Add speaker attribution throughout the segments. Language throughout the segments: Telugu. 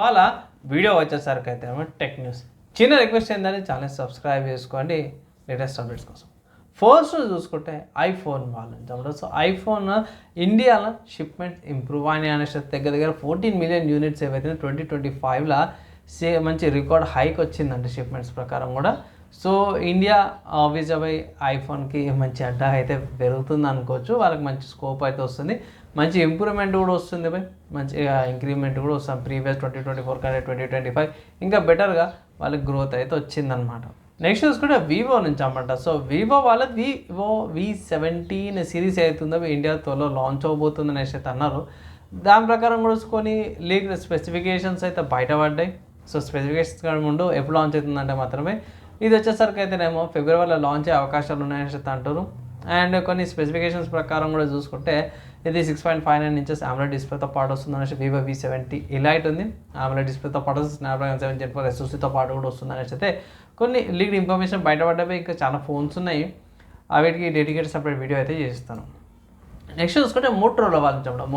Speaker 1: వాళ్ళ వీడియో వచ్చేసరికి అయితే టెక్ న్యూస్ చిన్న రిక్వెస్ట్ ఏంటంటే ఛానల్ సబ్స్క్రైబ్ చేసుకోండి లేటెస్ట్ అప్డేట్స్ కోసం. ఫస్ట్ చూసుకుంటే ఐఫోన్ వాళ్ళ నుంచి. సో ఐఫోన్ ఇండియాలో షిప్మెంట్ ఇంప్రూవ్ అని అనేసి దగ్గర 14 మిలియన్ యూనిట్స్ ఏవైతే 2025లో మంచి రికార్డ్ హైక్ వచ్చిందండి షిప్మెంట్స్ ప్రకారం కూడా. సో ఇండియా ఆబ్వియస్గా బై ఐఫోన్కి మంచి అడ్డా అయితే పెరుగుతుంది అనుకోవచ్చు. వాళ్ళకి మంచి స్కోప్ అయితే వస్తుంది, మంచి ఇంప్రూవ్మెంట్ కూడా వస్తుంది బై, మంచి ఇంక్రిమెంట్ కూడా వస్తుంది. ప్రీవియస్ 2024 కంటే 2025 ఇంకా బెటర్గా వాళ్ళకి గ్రోత్ అయితే వచ్చిందనమాట. నెక్స్ట్ చూసుకుంటే వివో నుంచి అన్నమాట. సో వివో వాళ్ళ వివో V17 సిరీస్ అవుతుందో ఇండియా త్వరలో లాంచ్ అవబోతుంది అనేసి అయితే అన్నారు. దాని ప్రకారం కూడా కొన్ని లీక్ స్పెసిఫికేషన్స్ అయితే బయటపడ్డాయి. సో స్పెసిఫికేషన్స్ ముందు ఎప్పుడు లాంచ్ అవుతుందంటే మాత్రమే ఇది వచ్చేసరికి అయితేనేమో ఫిబ్రవరిలో లాంచ్ అయ్యే అవకాశాలు ఉన్నాయని అయితే అంటారు. అండ్ కొన్ని స్పెసిఫికేషన్స్ ప్రకారం కూడా చూసుకుంటే ఇది 6.59 ఇంచెస్ AMOLED డిస్ప్లేతో పాటు వస్తుంది అనేసి వివో V70 ఎలైట్ ఉంది. AMOLED డిస్ప్లేతో పాటు స్నాప్డ్రాగన్ 7 Gen 4 SoCతో పాటు కూడా వస్తుంది అనేసి అయితే కొన్ని లీక్డ్ ఇన్ఫర్మేషన్ బయటపడ్డవి. ఇంకా చాలా ఫోన్స్ ఉన్నాయి, వీటికి డెడికేటెడ్ సపరేట్ వీడియో అయితే చేస్తాను. నెక్స్ట్ చూసుకుంటే మోటరోలా వాళ్ళు చెప్పడం.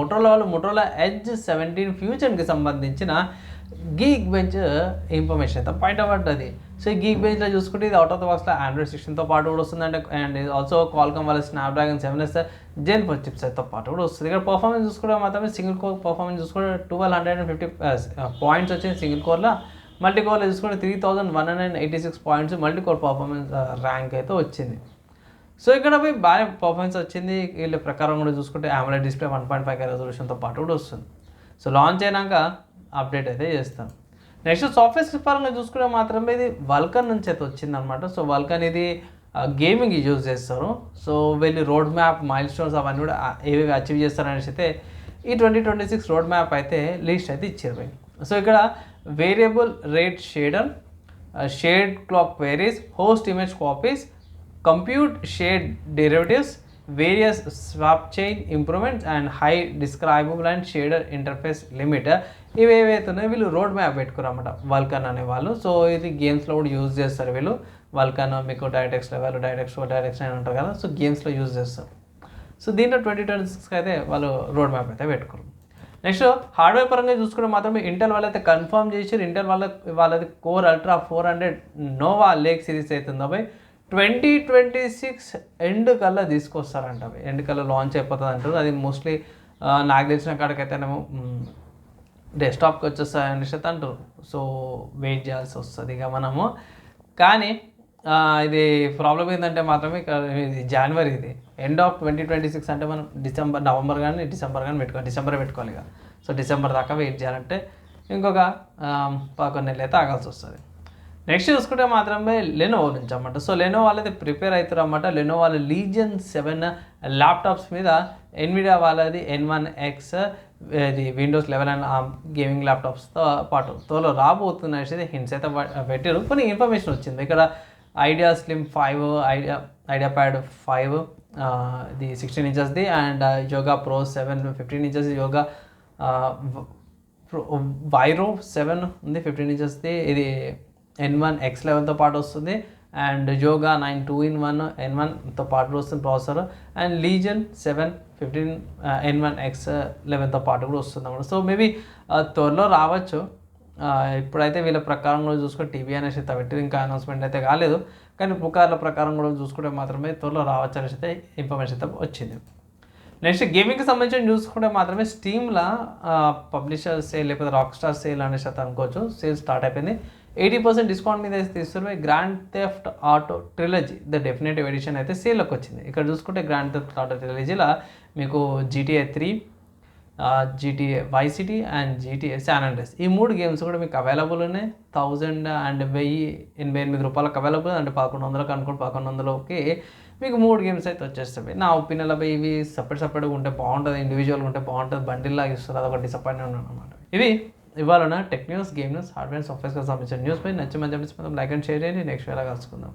Speaker 1: మోటరోలా ఎడ్జ్ 17 ఫ్యూచర్కి సంబంధించిన గీక్ బెంచ్ ఇన్ఫర్మేషన్ అయితే బయటపడ్డది. సో ఈ గీక్ బెంచ్లో చూసుకుంటే ఇది అవుట్ ఆఫ్ ద బాక్స్లో Android 16తో పాటు కూడా వస్తుంది. అండ్ ఆల్సో క్వాల్కామ్ వాళ్ళ స్నాప్డ్రాగన్ 7 Gen 4 చిప్స్ అయితే పాటు కూడా వస్తుంది. ఇక్కడ పర్ఫార్మెన్స్ చూసుకుంటే మాత్రమే సింగిల్ కోర్ పర్ఫార్మెన్స్ చూసుకుంటే 1250 పాయింట్స్ వచ్చింది సింగిల్ కోర్లో. మల్టీ కోర్లో చూసుకుంటే 3186 points multi core performance rank అయితే వచ్చింది. సో ఇక్కడ పోయి బాగా పర్ఫార్మెన్స్ వచ్చింది. వీళ్ళ ప్రకారం కూడా చూసుకుంటే AMOLED డిస్ప్లే 1.5K రెజల్యూషన్తో పాటు కూడా వస్తుంది. సో లాంచ్ అయినాక అప్డేట్ అయితే చేస్తాను. నెక్స్ట్ సాఫ్ట్వేర్ పరంగా చూసుకుంటే మాత్రమే ఇది వల్కన్ నుంచి అయితే వచ్చిందనమాట. సో వల్కన్ ఇది గేమింగ్ యూజ్ చేస్తారు. సో వీళ్ళు రోడ్ మ్యాప్ మైల్ స్టోన్స్ అవన్నీ కూడా ఏవేవి అచీవ్ చేస్తారనేసి అయితే ఈ 2026 రోడ్ మ్యాప్ అయితే లిస్ట్ అయితే ఇచ్చారు. సో ఇక్కడ variable rate shader, shade clock queries, host image copies, compute shade derivatives, various swap chain improvements and high describable and shader interface limit ఇవి ఏవైతున్నాయో వీళ్ళు రోడ్ మ్యాప్ పెట్టుకురన్నమాట వల్కన్ అనేవాళ్ళు. సో ఇది గేమ్స్లో కూడా యూజ్ చేస్తారు వీళ్ళు. వల్కన్ మీకు డైరెక్ట్ఎక్స్ లెవెల్, డైరెక్ట్ఎక్స్ 9 ఉంటారు కదా, సో గేమ్స్లో యూజ్ చేస్తారు. సో దీంట్లో 2026 అయితే వాళ్ళు రోడ్ మ్యాప్ అయితే పెట్టుకోరు. నెక్స్ట్ హార్డ్వేర్ పరంగా చూసుకుంటే మాత్రమే ఇంటెల్ వాళ్ళైతే కన్ఫర్మ్ చేసి ఇంటెల్ వాళ్ళది core ultra 400 Nova Lake series అవుతుందో 2026 ఎండ్ కల్లా తీసుకొస్తారంట. ఎండ్ కల్లా లాంచ్ అయిపోతుంది అంటారు. అది మోస్ట్లీ నాకు తెలిసిన కాడికైతేనేమో డెస్క్టాప్కి వచ్చేస్తాయి అనేసి అయితే అంటారు. సో వెయిట్ చేయాల్సి వస్తుంది ఇక మనము. కానీ ఇది ప్రాబ్లం ఏంటంటే మాత్రమే ఇది జనవరి, ఇది ఎండ్ ఆఫ్ 2026 అంటే మనం నవంబర్ కానీ డిసెంబర్ కానీ డిసెంబర్ పెట్టుకోవాలి ఇక. సో డిసెంబర్ దాకా వెయిట్ చేయాలంటే ఇంకొక 11 నెలలు అయితే ఆగాల్సి వస్తుంది. నెక్స్ట్ చూసుకుంటే మాత్రమే లెనోవో నుంచి అన్నమాట. సో లెనోవో వాళ్ళైతే ప్రిపేర్ అవుతారు అన్నమాట. లెనోవో వాళ్ళ లీజియన్ 7 ల్యాప్టాప్స్ మీద ఎన్విడియా వాళ్ళది N1X ఇది విండోస్ 11 అండ్ గేమింగ్ ల్యాప్టాప్స్తో పాటు త్వరలో రాబోతున్న హింట్స్ అయితే పెట్టారు. కొన్ని ఇన్ఫర్మేషన్ వచ్చింది ఇక్కడ. ఐడియా స్లిమ్ 5, ఐడియా ప్యాడ్ 5 ఇది 16 ఇంచెస్ది, and yoga pro 7 15 inches, yoga వైరో 7 ఉంది 15 ఇంచెస్ది, ఇది N1X లెవెల్తో పాటు వస్తుంది. అండ్ యోగా 9 2-in-1 N1తో పాటు వస్తుంది ప్రాసెసర్. అండ్ లీజియన్ 7 15 N1X 11తో పాటు కూడా వస్తుంది అన్నమాట. సో మేబీ త్వరలో రావచ్చు. ఇప్పుడైతే వీళ్ళ ప్రకారం కూడా చూసుకుంటే టీవీ అనేసి అయితే పెట్టి ఇంకా అనౌన్స్మెంట్ అయితే కాలేదు. కానీ పుకార్ల ప్రకారం కూడా చూసుకుంటే మాత్రమే త్వరలో రావచ్చు అనేసి అయితే ఇన్ఫర్మేషన్ అయితే వచ్చింది. నెక్స్ట్ గేమింగ్కి సంబంధించి చూసుకుంటే మాత్రమే స్టీమ్లో పబ్లిషర్ సేల్ లేకపోతే రాక్ స్టార్ సేల్ అనేసి అయితే అనుకోవచ్చు. సేల్ స్టార్ట్ అయిపోయింది. 80% డిస్కౌంట్ మీద అయితే తీస్తున్నారు. Grand Theft Auto trilogy the definitive edition అయితే సేల్లోకి వచ్చింది. ఇక్కడ చూసుకుంటే గ్రాండ్ థెఫ్ట్ ఆటో ట్రిలజీలో మీకు GTA 3, GTA Vice City and GTA San Andreas ఈ 3 గేమ్స్ కూడా మీకు అవైలబుల్ ఉన్నాయి. 1000 అండ్ 1088 రూపాయలకు అవైలబుల్. అంటే 1100కి అనుకోండి, 1100కి మీకు 3 గేమ్స్ అయితే వచ్చేస్తాయి. నా ఒపీనియన్లో ఇవి సపరేట్గా ఉంటే బాగుంటుంది, ఇండివిజువల్గా ఉంటే బాగుంటుంది, బండిల్లా ఇస్తుంది. అదొక డిసప్పాయింట్మెంట్ అనమాట. ఇవి ఇవాళ tech news, game news, hardware సాఫ్ట్వేర్కి సంబంధించిన న్యూస్ పై నచ్చి మంచి లైక్ అండ్ షేర్ చేయండి. నెక్స్ట్ వేళ కలుసుకుందాం.